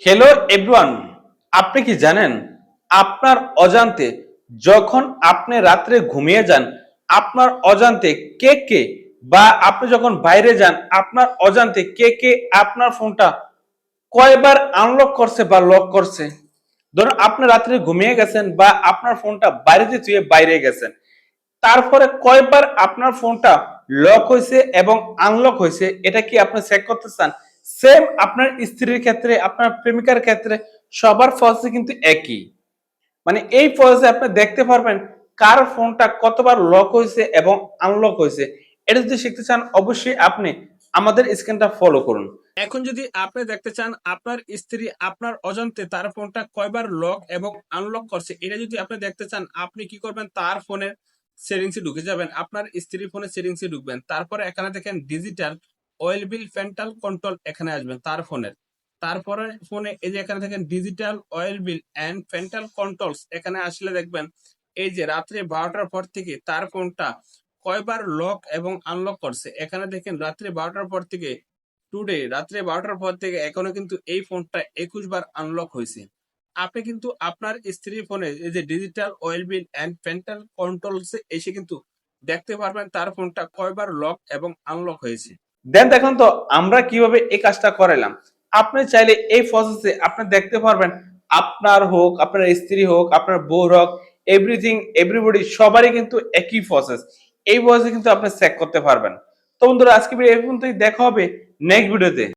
Hello everyone, আপনি কি জানেন আপনার অজান্তে যখন আপনি রাত্রে ঘুমিয়ে যান আপনার অজান্তে কে কে বা আপনি যখন বাইরে যান আপনার অজান্তে কে কে আপনার ফোনটা কয়বার আনলক করছে বা লক করছে। ধরুন আপনি রাত্রে ঘুমিয়ে গেছেন বা আপনার ফোনটা বাড়িতে থুয়ে বাইরে গেছেন, তারপরে কয়বার আপনার ফোনটা লক হয়েছে এবং আনলক হয়েছে এটা কি আপনি চেক করতে চান? সেম আপনার স্ত্রীর ক্ষেত্রে, আপনার প্রেমিকার ক্ষেত্রে সবার প্রসেস কিন্তু একই। মানে এই প্রসেসে আপনি দেখতে পারবেন কার ফোনটা কতবার লক হয়েছে এবং আনলক হয়েছে। এটা যদি শিখতে চান অবশ্যই আপনি আমাদের স্ক্রিনটা ফলো করুন। এখন যদি আপনি দেখতে চান আপনার স্ত্রী আপনার অজান্তে তার ফোনটা কয়বার লক এবং আনলক করছে, এটা যদি আপনি দেখতে চান আপনি কি করবেন, তার ফোনের সেটিংসে ঢুকে যাবেন, আপনার স্ত্রীর ফোনের সেটিংসে ঢুকবেন, তারপরে এখানে দেখেন ডিজিটাল অয়েল বিল পেন্টাল কন্ট্রোল, এখানে আসবেন তার ফোনের। তারপরে ফোনে এই যে এখানে দেখেন digital oil bill and pental controls, এখানে আসলে দেখবেন এই যে রাত্রে 12টার পর থেকে তার ফোনটা কয়বার লক এবং আনলক করছে। এখানে দেখেন রাত্রে 12টার পর থেকে টুডে রাত্রে 12টার পর থেকে এখনো কিন্তু এই ফোনটা 21 বার আনলক হয়েছে। আপনি কিন্তু আপনার স্ত্রীর ফোনে এই যে digital oil bill and pental controls এসে কিন্তু দেখতে পারবেন তার ফোনটা কয়বার লক এবং আনলক হয়েছে। দেন দেখুন তো আমরা কিভাবে এই কাজটা করাইলাম। আপনি চাইলে এই প্রসেসে আপনি দেখতে পারবেন আপনার হোক, আপনার স্ত্রী হোক, আপনার বউ হোক, এভরিথিং এভরিবডি সবারই কিন্তু একই প্রসেস। এই প্রসেসে কিন্তু আপনি চেক করতে পারবেন। তো বন্ধুরা আজকে ভিডিও এই পর্যন্তই, দেখা হবে নেক্সট ভিডিওতে।